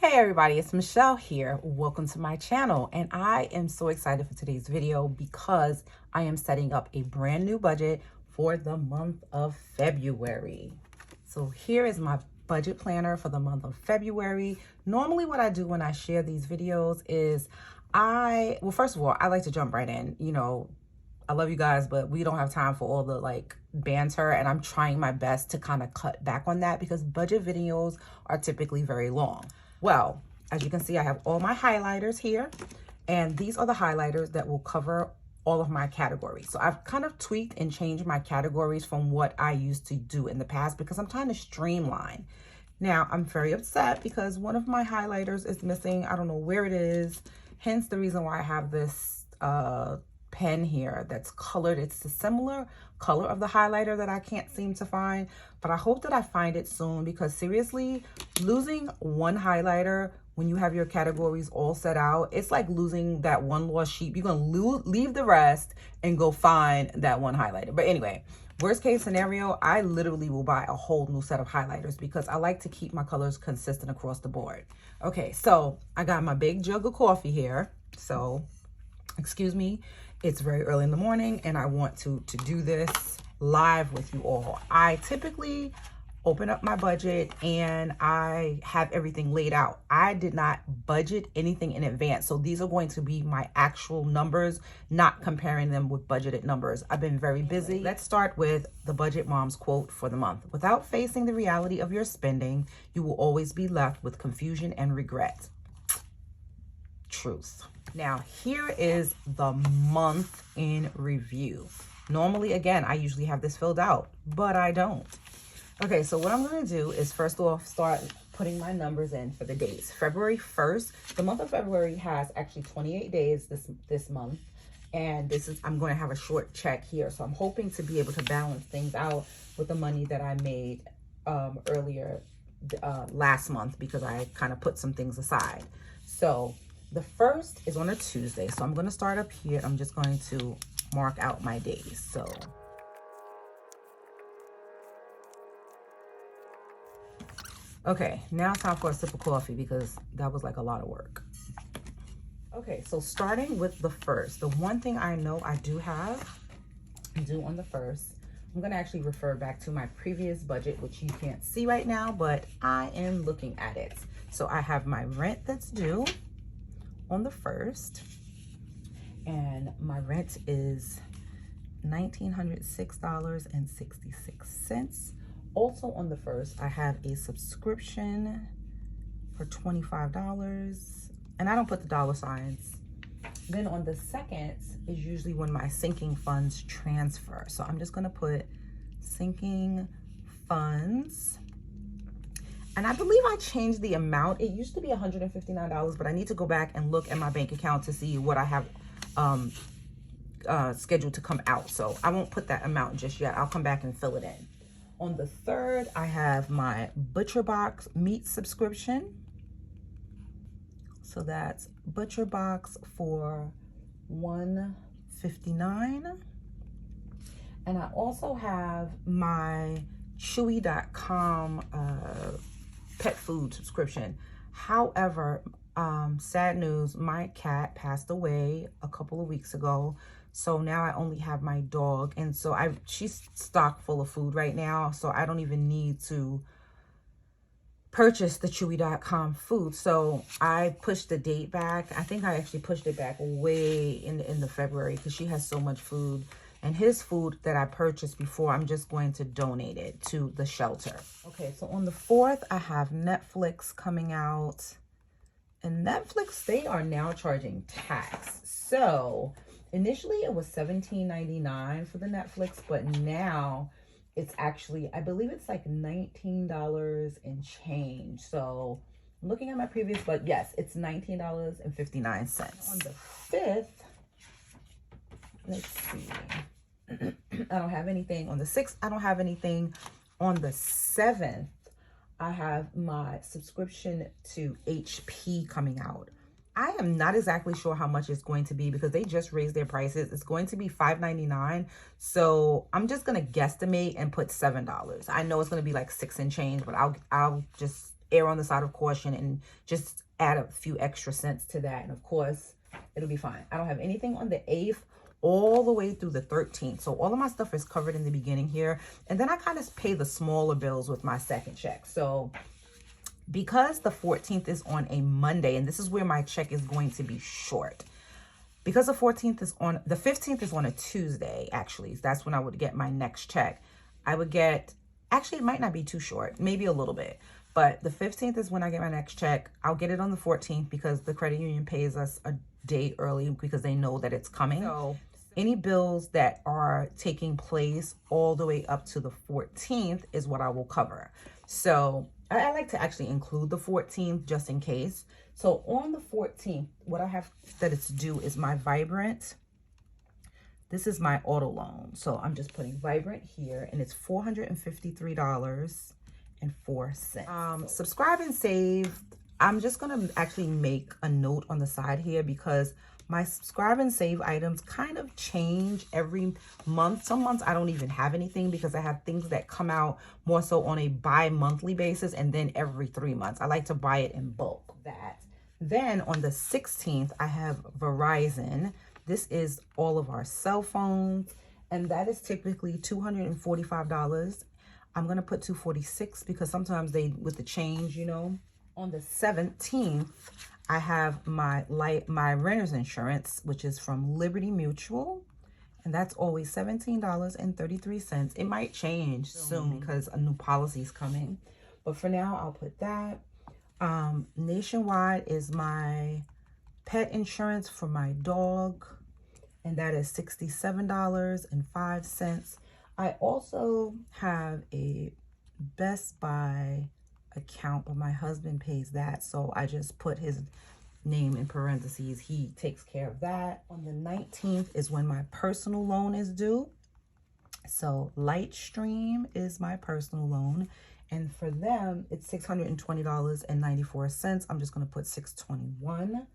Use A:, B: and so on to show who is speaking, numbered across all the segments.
A: Hey everybody, it's Michelle here. Welcome to my channel, and I am so excited for today's video because I am setting up a brand new budget for the month of February. So here is my budget planner for the month of February. Normally what I do when I share these videos is first of all, I like to jump right in. I love you guys, but we don't have time for all the banter, and I'm trying my best to kind of cut back on that because budget videos are typically very long. Well, as you can see, I have all my highlighters here, and these are the highlighters that will cover all of my categories. So I've kind of tweaked and changed my categories from what I used to do in the past because I'm trying to streamline. Now, I'm very upset because one of my highlighters is missing. I don't know where it is, hence the reason why I have this pen here that's colored. It's a similar color of the highlighter that I can't seem to find, but I hope that I find it soon because seriously, losing one highlighter when you have your categories all set out, it's like losing that one lost sheep. You're gonna leave the rest and go find that one highlighter. But anyway, worst case scenario, I literally will buy a whole new set of highlighters because I like to keep my colors consistent across the board. Okay, so I got my big jug of coffee here. So excuse me, it's very early in the morning and I want to do this live with you all. I typically open up my budget and I have everything laid out. I did not budget anything in advance. So these are going to be my actual numbers, not comparing them with budgeted numbers. I've been very busy. Let's start with the Budget Mom's quote for the month. Without facing the reality of your spending, you will always be left with confusion and regret. Truth. Now, here is the month in review. Normally, again, I usually have this filled out, but I don't. Okay, so what I'm going to do is first off start putting my numbers in for the dates. February 1st, the month of February has actually 28 days this month, and I'm going to have a short check here. So I'm hoping to be able to balance things out with the money that I made earlier last month because I kind of put some things aside. So the first is on a Tuesday. So I'm going to start up here. I'm just going to mark out my days. So okay, now time for a sip of coffee because that was like a lot of work. Okay, so starting with the first, the one thing I know I do have due on the first, I'm going to actually refer back to my previous budget, which you can't see right now, but I am looking at it. So I have my rent that's due on the first, and my rent is $1,906.66. Also on the first, I have a subscription for $25, and I don't put the dollar signs. Then on the second is usually when my sinking funds transfer. So I'm just gonna put sinking funds. And I believe I changed the amount. It used to be $159, but I need to go back and look at my bank account to see what I have scheduled to come out. So I won't put that amount just yet. I'll come back and fill it in. On the third, I have my Butcher Box meat subscription. So that's Butcher Box for $159. And I also have my Chewy.com pet food subscription. However, sad news, my cat passed away a couple of weeks ago. So now I only have my dog. And so she's stocked full of food right now. So I don't even need to purchase the Chewy.com food. So I pushed the date back. I think I actually pushed it back way in the February because she has so much food. And his food that I purchased before, I'm just going to donate it to the shelter. Okay, so on the 4th, I have Netflix coming out. And Netflix, they are now charging tax. So initially it was $17.99 for the Netflix, but now it's actually, I believe it's like $19 and change. So I'm looking at my previous, but yes, it's $19.59. On the 5th, let's see. I don't have anything on the 6th. I don't have anything on the 7th. I have my subscription to HP coming out. I am not exactly sure how much it's going to be because they just raised their prices. It's going to be $5.99. So I'm just going to guesstimate and put $7. I know it's going to be like 6 and change, but I'll just err on the side of caution and just add a few extra cents to that. And of course, it'll be fine. I don't have anything on the 8th all the way through the 13th. So all of my stuff is covered in the beginning here. And then I kind of pay the smaller bills with my second check. So because the 14th is on a Monday, and this is where my check is going to be short. Because the 15th is on a Tuesday, actually. That's when I would get my next check. I would get, actually, it might not be too short, maybe a little bit. But the 15th is when I get my next check. I'll get it on the 14th because the credit union pays us a day early because they know that it's coming. So any bills that are taking place all the way up to the 14th is what I will cover. So I like to actually include the 14th just in case. So on the 14th, what I have that it's due is my Vibrant. This is my auto loan. So I'm just putting Vibrant here, and it's $453.04. Subscribe and save. I'm just going to actually make a note on the side here because my subscribe and save items kind of change every month. Some months I don't even have anything because I have things that come out more so on a bi-monthly basis and then every 3 months. I like to buy it in bulk. Then on the 16th, I have Verizon. This is all of our cell phones, and that is typically $245. I'm going to put $246 because sometimes they, with the change, you know. On the 17th, I have my renter's insurance, which is from Liberty Mutual, and that's always $17.33. It might change soon because a new policy is coming, but for now, I'll put that. Nationwide is my pet insurance for my dog, and that is $67.05. I also have a Best Buy account, but my husband pays that, so I just put his name in parentheses. He takes care of that. On the 19th is when my personal loan is due. So Lightstream is my personal loan, and for them it's $620.94. I'm just going to put $621.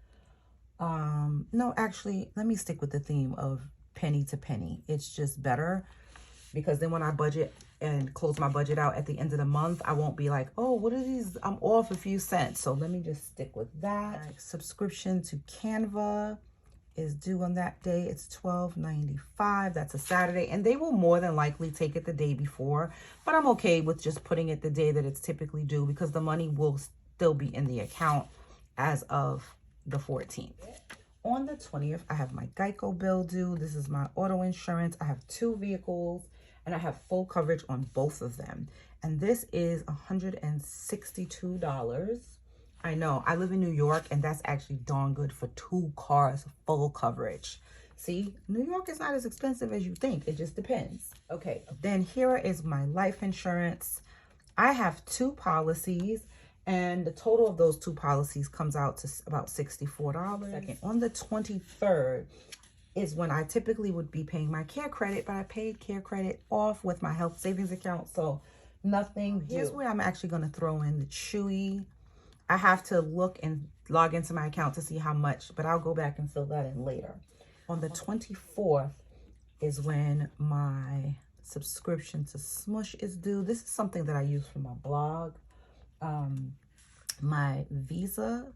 A: No, actually, let me stick with the theme of penny to penny. It's just better because then when I budget and close my budget out at the end of the month, I won't be like, oh, what are these? I'm off a few cents. So let me just stick with that. Subscription to Canva is due on that day. It's $12.95. That's a Saturday, and they will more than likely take it the day before, but I'm okay with just putting it the day that it's typically due because the money will still be in the account as of the 14th. On the 20th, I have my Geico Bill Due. This is my auto insurance. I have 2 vehicles, and I have full coverage on both of them. And this is $162. I know, I live in New York, and that's actually darn good for 2 cars, full coverage. See, New York is not as expensive as you think. It just depends. Okay, then here is my life insurance. I have 2 policies, and the total of those 2 policies comes out to about $64. On the 23rd is when I typically would be paying my care credit, but I paid care credit off with my health savings account, so nothing due. Here's where I'm actually going to throw in the Chewy. I have to look and log into my account to see how much, but I'll go back and fill that in later. On the 24th is when my subscription to Smush is due. This is something that I use for my blog. My Visa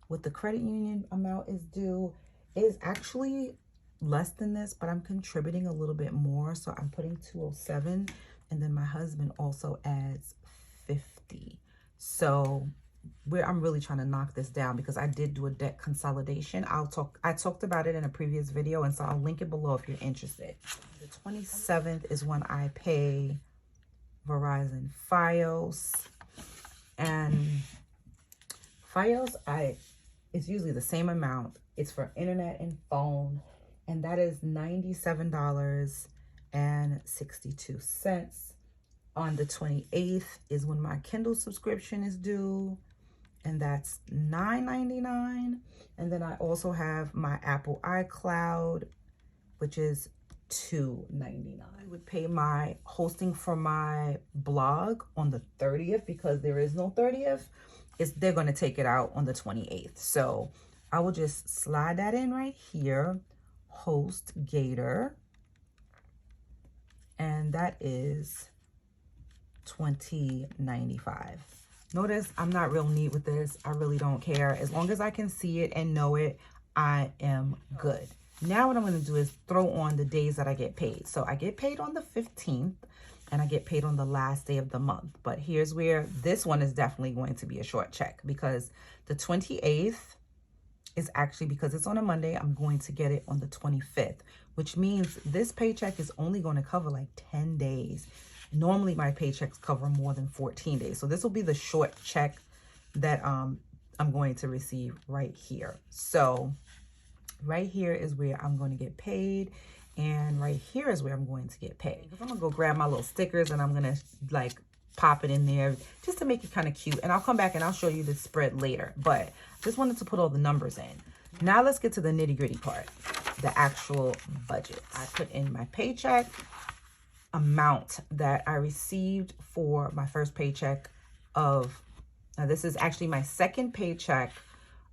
A: with the credit union amount is due. It is actually less than this, but I'm contributing a little bit more, so I'm putting $207, and then my husband also adds $50. So I'm really trying to knock this down because I did do a debt consolidation. I talked about it in a previous video, and so I'll link it below if you're interested. The 27th is when I pay Verizon Fios, and Fios it's usually the same amount. It's for internet and phone, and that is $97.62. On the 28th is when my Kindle subscription is due, and that's $9.99. And then I also have my Apple iCloud, which is $2.99. I would pay my hosting for my blog on the 30th because there is no 30th. They're going to take it out on the 28th. So I will just slide that in right here, host Gator, and that is $20.95. Notice I'm not real neat with this. I really don't care. As long as I can see it and know it, I am good. Now what I'm going to do is throw on the days that I get paid. So I get paid on the 15th and I get paid on the last day of the month. But here's where this one is definitely going to be a short check, because the 28th is actually, because it's on a Monday, I'm going to get it on the 25th, which means this paycheck is only going to cover like 10 days. Normally my paychecks cover more than 14 days. So this will be the short check that I'm going to receive right here. So right here is where I'm going to get paid. And right here is where I'm going to get paid. I'm going to go grab my little stickers and I'm going to like pop it in there just to make it kind of cute. And I'll come back and I'll show you the spread later. But just wanted to put all the numbers in. Now let's get to the nitty gritty part, the actual budget. I put in my paycheck amount that I received for my first paycheck of, now this is actually my second paycheck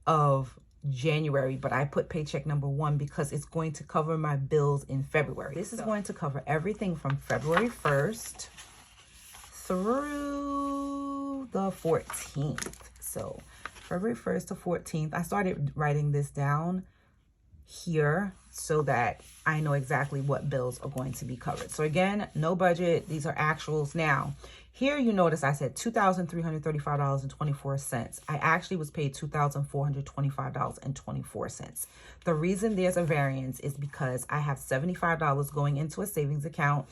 A: of January, but I put paycheck number 1 because it's going to cover my bills in February. This is going to cover everything from February 1st through the 14th. So February 1st to 14th, I started writing this down here so that I know exactly what bills are going to be covered. So again, no budget. These are actuals. Now, here you notice I said $2,335.24. I actually was paid $2,425.24. The reason there's a variance is because I have $75 going into a savings account,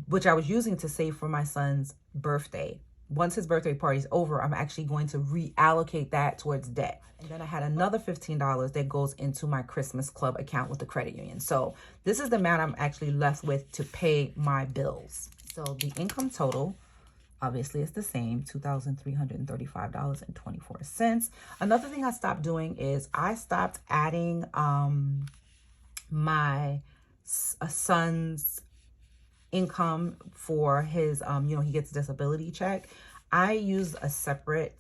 A: which I was using to save for my son's birthday. Once his birthday party is over, I'm actually going to reallocate that towards debt. And then I had another $15 that goes into my Christmas club account with the credit union. So this is the amount I'm actually left with to pay my bills. So the income total, obviously, is the same, $2,335.24. Another thing I stopped doing is I stopped adding my son's income for his, he gets a disability check. I use a separate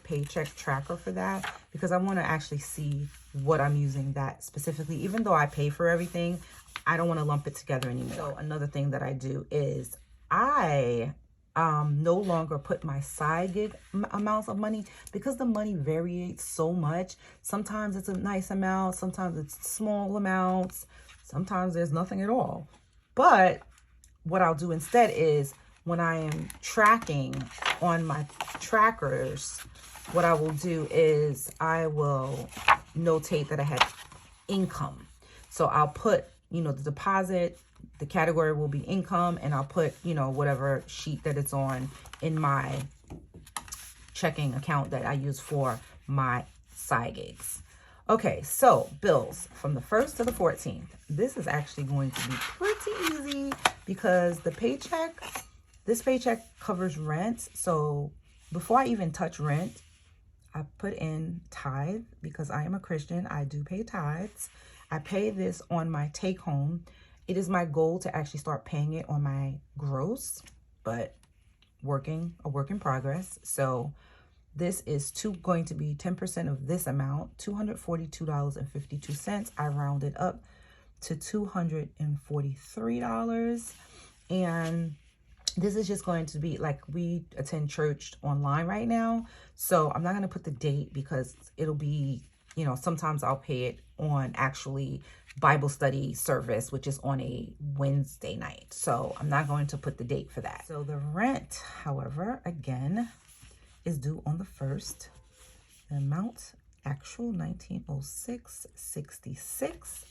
A: paycheck tracker for that because I want to actually see what I'm using that specifically. Even though I pay for everything, I don't want to lump it together anymore. So another thing that I do is I no longer put my side gig amounts of money because the money varies so much. Sometimes it's a nice amount, sometimes it's small amounts, sometimes there's nothing at all. But what I'll do instead is when I am tracking on my trackers, what I will do is I will notate that I had income. So I'll put, the deposit, the category will be income, and I'll put, whatever sheet that it's on in my checking account that I use for my side gigs. Okay, so bills from the 1st to the 14th. This is actually going to be pretty easy because this paycheck covers rent. So before I even touch rent, I put in tithe because I am a Christian. I do pay tithes. I pay this on my take home. It is my goal to actually start paying it on my gross, but a work in progress. So this is going to be 10% of this amount, $242.52. I rounded up to $243. And this is just going to be like, we attend church online right now. So I'm not going to put the date because it'll be, sometimes I'll pay it on actually Bible study service, which is on a Wednesday night. So I'm not going to put the date for that. So the rent, however, again, is due on the 1st. The amount actual $1906.66.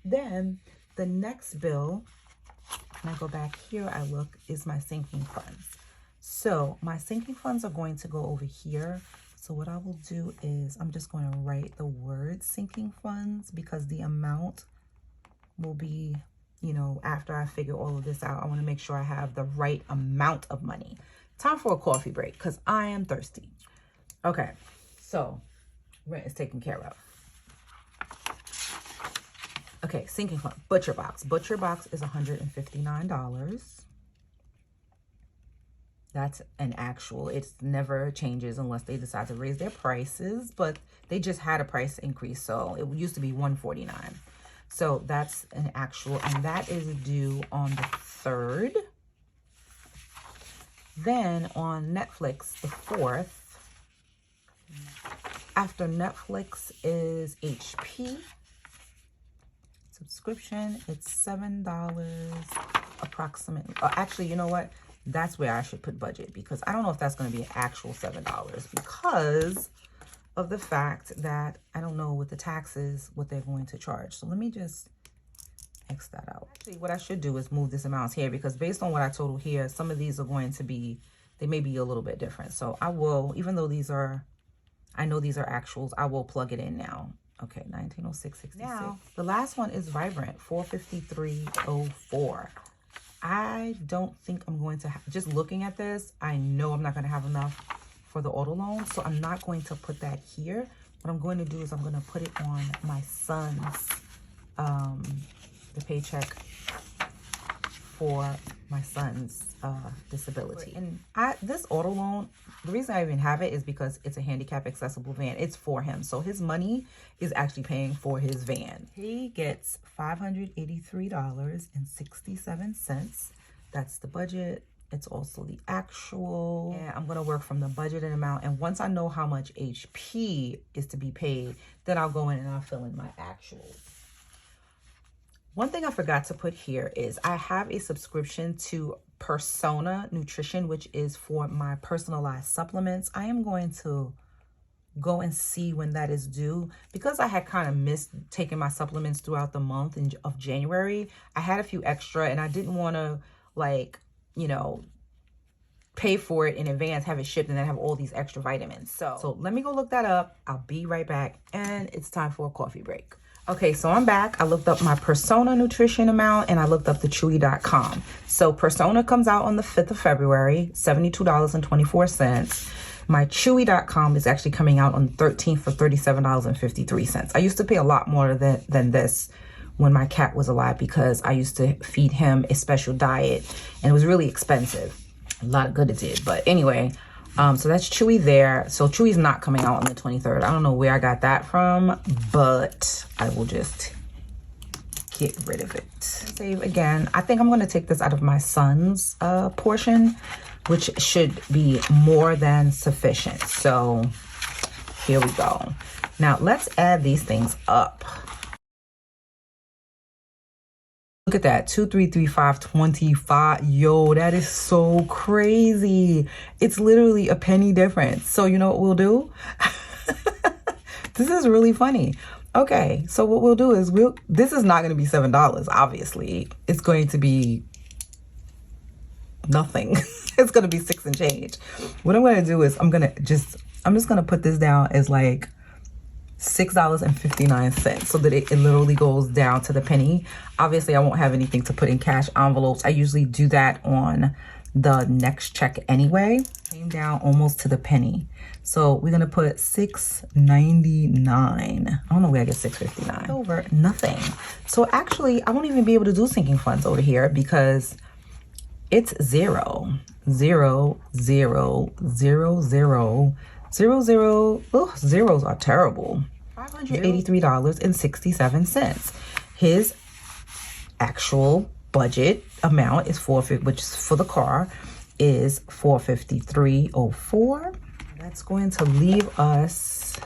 A: Then the next bill, when I go back here, I look, is my sinking funds. So my sinking funds are going to go over here. So what I will do is I'm just going to write the word sinking funds because the amount will be, after I figure all of this out, I want to make sure I have the right amount of money. Time for a coffee break because I am thirsty. Okay, so rent is taken care of. Okay, sinking fund, Butcher Box. Butcher Box is $159. That's an actual. It never changes unless they decide to raise their prices, but they just had a price increase, so it used to be $149. So that's an actual, and that is due on the 3rd. Then on Netflix, the 4th, after Netflix is HP. Subscription, it's $7 approximately. Actually, you know what? That's where I should put budget, because I don't know if that's going to be an actual $7 because of the fact that I don't know with the taxes what they're going to charge. So let me just X that out. Actually, what I should do is move this amount here, because based on what I total here, some of these are going to be, they may be a little bit different. So I will, even though these are, I know these are actuals, I will plug it in now. Okay, 1906.66. Now, the last one is Vibrant, 453.04. I don't think I'm going to, just looking at this, I know I'm not going to have enough for the auto loan, so I'm not going to put that here. What I'm going to do is I'm going to put it on my son's, the paycheck for my son's disability. And this auto loan, the reason I even have it is because it's a handicap accessible van. It's for him. So his money is actually paying for his van. He gets $583.67. That's the budget. It's also the actual. And I'm going to work from the budgeted amount. And once I know how much HP is to be paid, then I'll go in and I'll fill in my actuals. One thing I forgot to put here is I have a subscription to Persona Nutrition, which is for my personalized supplements. I am going to go and see when that is due, because I had kind of missed taking my supplements throughout the month of January. I had a few extra and I didn't want to, like, you know, pay for it in advance, have it shipped, and then have all these extra vitamins. So let me go look that up. I'll be right back. And it's time for a coffee break. Okay, so I'm back. I looked up my Persona Nutrition amount and I looked up the Chewy.com. So Persona comes out on the 5th of February, $72.24. My Chewy.com is actually coming out on the 13th for $37.53. I used to pay a lot more than this when my cat was alive, because I used to feed him a special diet and it was really expensive. A lot of good it did. But anyway, so that's Chewy there. So Chewy's not coming out on the 23rd. I don't know where I got that from, but I will just get rid of it. Save again. I think I'm going to take this out of my son's portion, which should be more than sufficient. So here we go. Now let's add these things up. Look at that, 2,335.25. Yo, that is so crazy. It's literally a penny difference. So you know what we'll do? This is really funny. Okay, so what we'll do is this is not going to be $7, obviously. It's going to be nothing. It's going to be 6 and change. What I'm going to do is I'm just going to put this down as like $6.59, so that it literally goes down to the penny. Obviously, I won't have anything to put in cash envelopes. I usually do that on the next check anyway. Came down almost to the penny. So we're gonna put $6.99. I don't know where I get $6.59. Over nothing. So actually, I won't even be able to do sinking funds over here because it's 0, 0, 0, 0, 0. 0. Oh, zeros are terrible. $583.67. His actual budget amount is which is for the car, is $453.04. That's going to leave us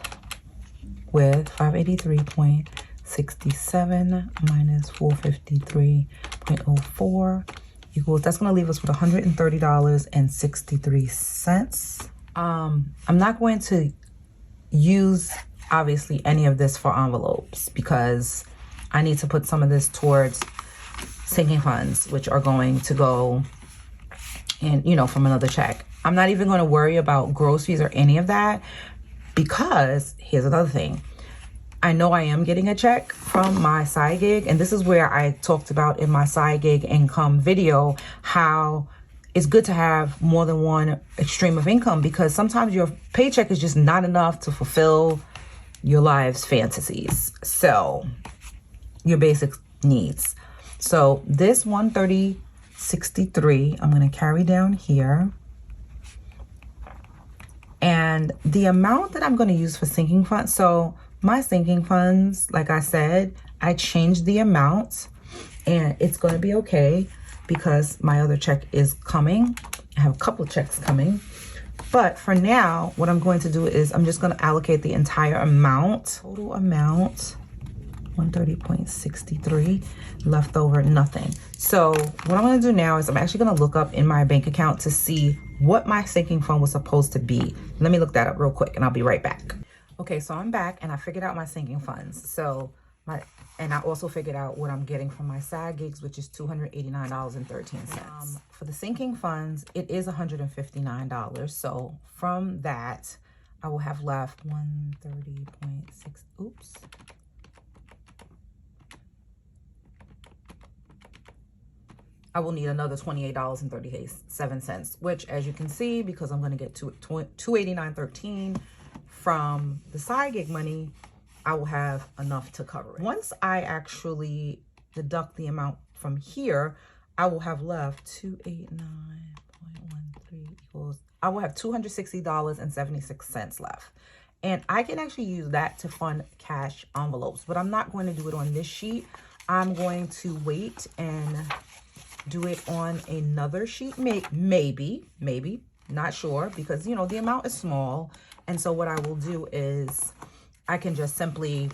A: with 583.67 minus 453.04 equals. That's going to leave us with $130.63. I'm not going to use, obviously, any of this for envelopes because I need to put some of this towards sinking funds, which are going to go in, you know, from another check. I'm not even going to worry about groceries or any of that because here's another thing. I know I am getting a check from my side gig, and this is where I talked about in my side gig income video how it's good to have more than one stream of income, because sometimes your paycheck is just not enough to fulfill your life's fantasies. So your basic needs. So this 130.63, I'm going to carry down here. And the amount that I'm going to use for sinking funds. So my sinking funds, like I said, I changed the amount and it's going to be okay. because my other check is coming. I have a couple of checks coming. But for now, what I'm going to do is I'm just going to allocate the entire amount, total amount, 130.63, left over nothing. So what I'm going to do now is I'm actually going to look up in my bank account to see what my sinking fund was supposed to be. Let me look that up real quick and I'll be right back. Okay, so I'm back and I figured out my sinking funds. And I also figured out what I'm getting from my side gigs, which is $289.13. For the sinking funds, it is $159. So from that, I will have left 130.6. Oops. I will need another $28.37, which, as you can see, because I'm going to get to $289.13 from the side gig money, I will have enough to cover it. Once I actually deduct the amount from here, I will have left 289.13 equals, I will have $260.76 left. And I can actually use that to fund cash envelopes, but I'm not going to do it on this sheet. I'm going to wait and do it on another sheet, maybe, not sure, because, you know, the amount is small. And so what I will do is I can just simply,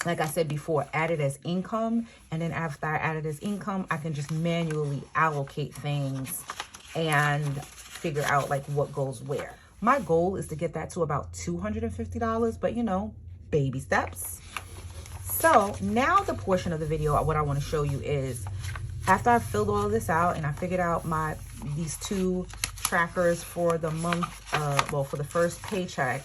A: like I said before, add it as income. And then after I add it as income, I can just manually allocate things and figure out like what goes where. My goal is to get that to about $250, but you know, baby steps. So now the portion of the video, what I want to show you is after I've filled all of this out and I figured out these two trackers for the month, for the first paycheck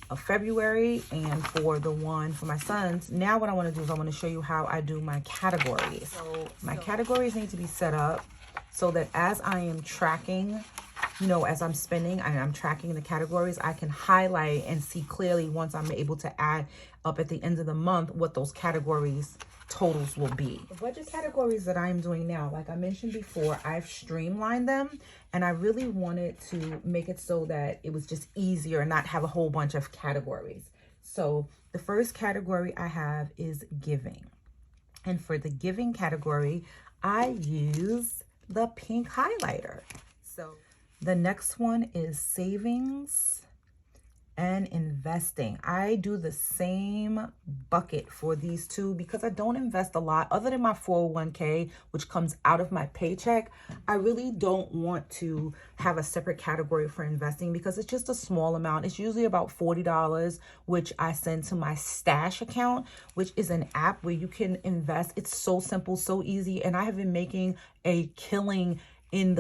A: of February and for the one for my sons, now what I want to do is I want to show you how I do my categories. So my categories need to be set up so that as I am tracking, you know, as I'm spending and I'm tracking the categories, I can highlight and see clearly once I'm able to add up at the end of the month what those categories totals will be. The budget categories that I'm doing now, like I mentioned before, I've streamlined them and I really wanted to make it so that it was just easier and not have a whole bunch of categories. So the first category I have is giving. And for the giving category, I use the pink highlighter. So the next one is savings and investing. I do the same bucket for these two because I don't invest a lot other than my 401k, which comes out of my paycheck. I really don't want to have a separate category for investing because it's just a small amount. It's usually about $40, which I send to my stash account, which is an app where you can invest. It's so simple, so easy. And I have been making a killing in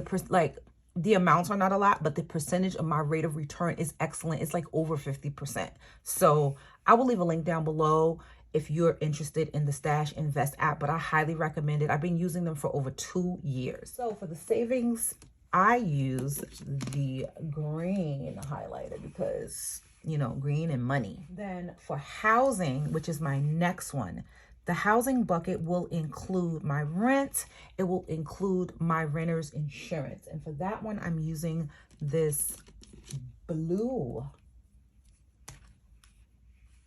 A: the amounts are not a lot, but the percentage of my rate of return is excellent. It's like over 50%. So I will leave a link down below if you're interested in the Stash Invest app, but I highly recommend it. I've been using them for over 2 years. So for the savings, I use the green highlighter because, you know, green and money. Then for housing, which is my next one, the housing bucket will include my rent. It will include my renter's insurance. And for that one, I'm using this blue.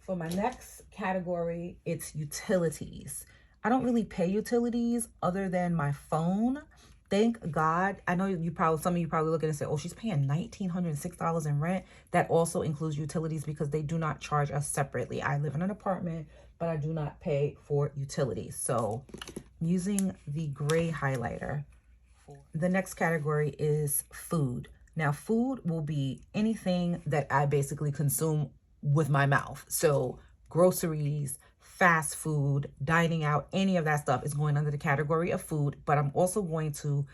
A: For my next category, it's utilities. I don't really pay utilities other than my phone. Thank God. I know some of you probably looking and say, oh, she's paying $1,906 in rent. That also includes utilities because they do not charge us separately. I live in an apartment, but I do not pay for utilities. So I'm using the gray highlighter. The next category is food. Now, food will be anything that I basically consume with my mouth. So groceries, fast food, dining out, any of that stuff is going under the category of food, but I'm also going to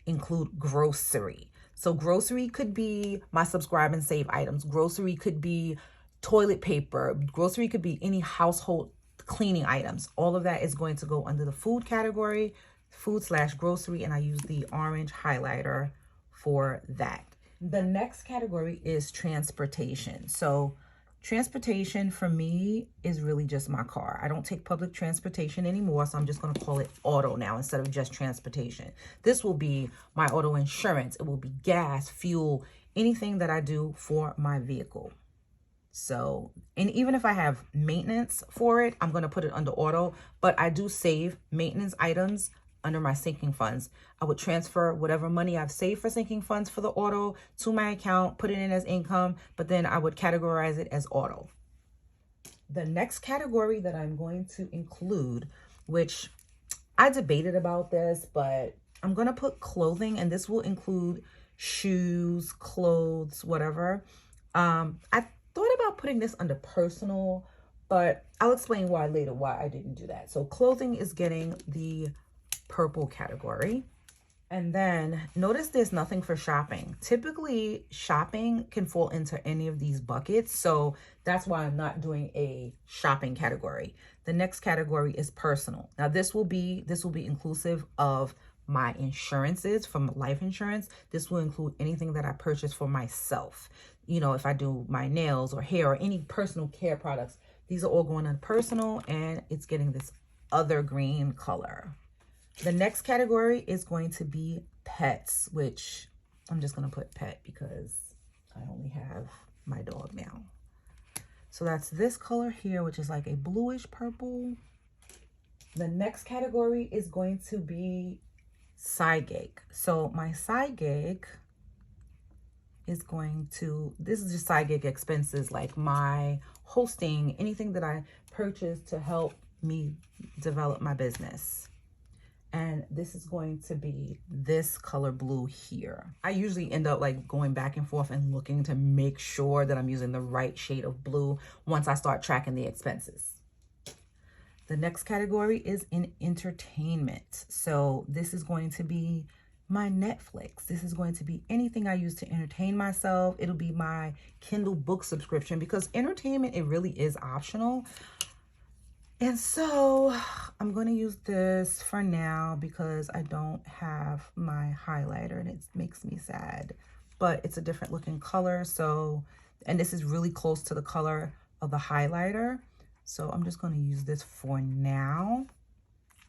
A: include grocery. So grocery could be my subscribe and save items. Grocery could be toilet paper. Grocery could be any household cleaning items. All of that is going to go under the food category, food/grocery, and I use the orange highlighter for that. The next category is transportation. So transportation for me is really just my car. I don't take public transportation anymore, so I'm just going to call it auto now instead of just transportation. This will be my auto insurance. It will be gas, fuel, anything that I do for my vehicle. So, and even if I have maintenance for it, I'm going to put it under auto, but I do save maintenance items under my sinking funds. I would transfer whatever money I've saved for sinking funds for the auto to my account, put it in as income, but then I would categorize it as auto. The next category that I'm going to include, which I debated about this, but I'm going to put clothing, and this will include shoes, clothes, whatever. I thought about putting this under personal, but I'll explain why later, why I didn't do that. So clothing is getting the purple category. And then notice there's nothing for shopping. Typically, shopping can fall into any of these buckets. So that's why I'm not doing a shopping category. The next category is personal. Now this will be inclusive of my insurances from life insurance. This will include anything that I purchase for myself. You know, if I do my nails or hair or any personal care products, these are all going on personal, and it's getting this other green color. The next category is going to be pets, which I'm just going to put pet because I only have my dog now. So that's this color here, which is like a bluish purple. The next category is going to be side gig. So my side gig is going to, this is just side gig expenses like my hosting, anything that I purchase to help me develop my business. And this is going to be this color blue here. I usually end up like going back and forth and looking to make sure that I'm using the right shade of blue once I start tracking the expenses. The next category is in entertainment. So this is going to be my Netflix. This is going to be anything I use to entertain myself. It'll be my Kindle book subscription because entertainment, it really is optional. And so I'm going to use this for now because I don't have my highlighter and it makes me sad, but it's a different looking color. So, and this is really close to the color of the highlighter. So I'm just going to use this for now.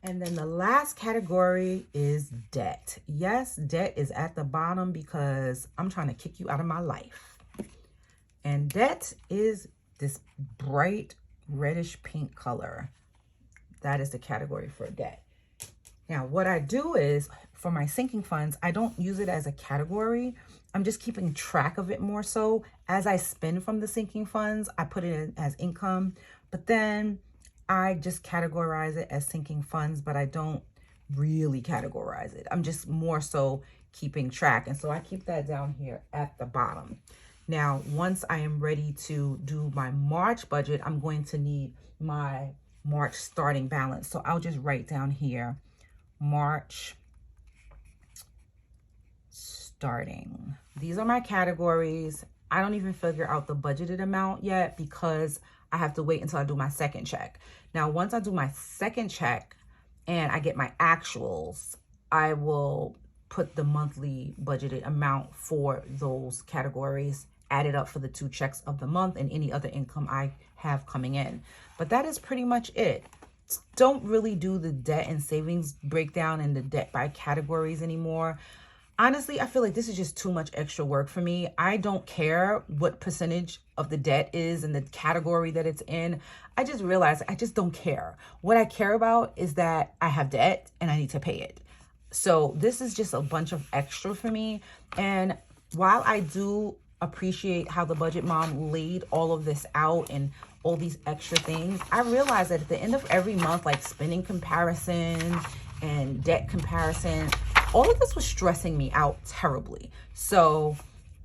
A: And then the last category is debt. Yes, debt is at the bottom because I'm trying to kick you out of my life. And debt is this bright reddish pink color. That is the category for debt. Now, what I do is for my sinking funds, I don't use it as a category. I'm just keeping track of it more so. As I spend from the sinking funds, I put it in as income, but then I just categorize it as sinking funds, but I don't really categorize it. I'm just more so keeping track. And so I keep that down here at the bottom. Now, once I am ready to do my March budget, I'm going to need my March starting balance. So I'll just write down here, March starting. These are my categories. I don't even figure out the budgeted amount yet because I have to wait until I do my second check. Now, once I do my second check and I get my actuals, I will put the monthly budgeted amount for those categories, add it up for the 2 checks of the month and any other income I have coming in. But that is pretty much it. Don't really do the debt and savings breakdown and the debt by categories anymore. Honestly, I feel like this is just too much extra work for me. I don't care what percentage of the debt is and the category that it's in. I just realized I just don't care. What I care about is that I have debt and I need to pay it. So this is just a bunch of extra for me. And while I do appreciate how the budget mom laid all of this out and all these extra things, I realize that at the end of every month, like spending comparisons and debt comparison, all of this was stressing me out terribly. So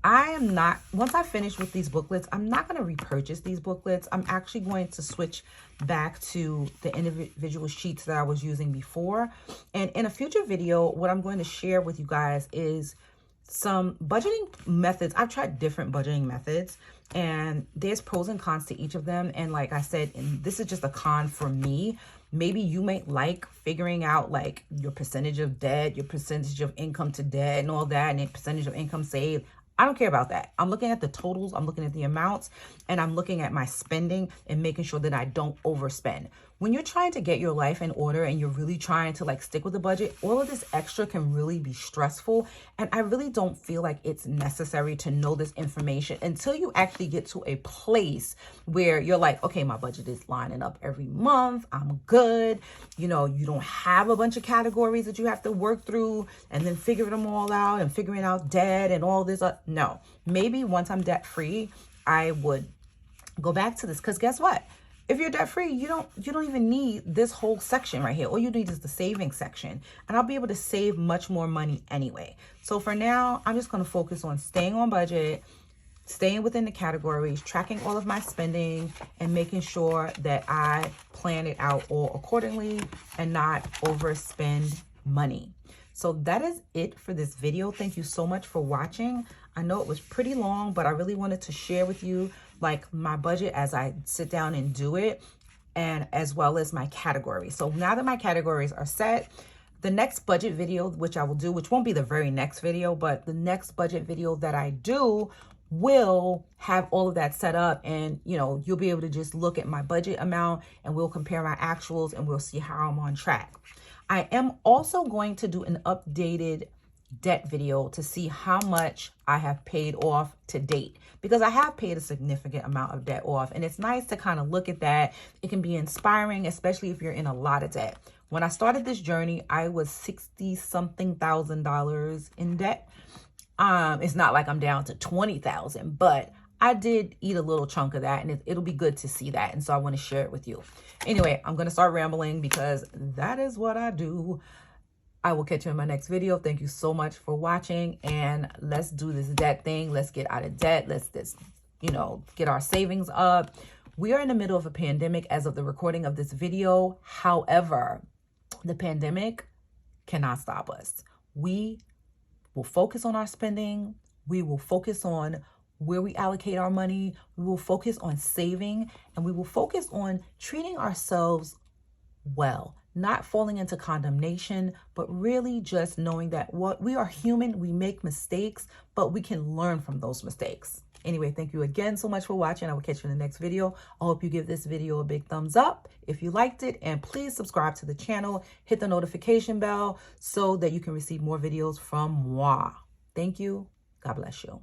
A: I am not, once I finish with these booklets, I'm not going to repurchase these booklets. I'm actually going to switch back to the individual sheets that I was using before. And in a future video, what I'm going to share with you guys is some budgeting methods. I've tried different budgeting methods and there's pros and cons to each of them. And like I said, and this is just a con for me. Maybe you might like figuring out like your percentage of debt, your percentage of income to debt and all that, and the percentage of income saved. I don't care about that. I'm looking at the totals, I'm looking at the amounts, and I'm looking at my spending and making sure that I don't overspend. when you're trying to get your life in order and you're really trying to like stick with the budget, all of this extra can really be stressful. And I really don't feel like it's necessary to know this information until you actually get to a place where you're like, okay, my budget is lining up every month. I'm good. You know, you don't have a bunch of categories that you have to work through and then figure them all out and figuring out debt and all this. No, maybe once I'm debt free, I would go back to this, because guess what? If you're debt free, you don't even need this whole section right here. All you need is the savings section, and I'll be able to save much more money anyway. So for now, I'm just going to focus on staying on budget, staying within the categories, tracking all of my spending, and making sure that I plan it out all accordingly and not overspend money. So that is it for this video. Thank you so much for watching. I know it was pretty long, but I really wanted to share with you like my budget as I sit down and do it, and as well as my categories. So now that my categories are set, the next budget video, which I will do, which won't be the very next video, but the next budget video that I do will have all of that set up, and you know, you'll be able to just look at my budget amount and we'll compare my actuals and we'll see how I'm on track. I am also going to do an updated debt video to see how much I have paid off to date, because I have paid a significant amount of debt off, and it's nice to kind of look at that. It can be inspiring, especially if you're in a lot of debt. When I started this journey, I was $60-something thousand in debt. It's not like I'm down to 20,000, but I did eat a little chunk of that, and it'll be good to see that. And so I want to share it with you. Anyway, I'm going to start rambling because that is what I do. I will catch you in my next video. Thank you so much for watching, and let's do this debt thing. Let's get out of debt. Let's get our savings up. We are in the middle of a pandemic as of the recording of this video. However, the pandemic cannot stop us. We will focus on our spending. We will focus on where we allocate our money. We will focus on saving, and we will focus on treating ourselves well, not falling into condemnation, but really just knowing that we are human, we make mistakes, but we can learn from those mistakes. Anyway, thank you again so much for watching. I will catch you in the next video. I hope you give this video a big thumbs up if you liked it, and please subscribe to the channel, hit the notification bell so that you can receive more videos from moi. Thank you. God bless you.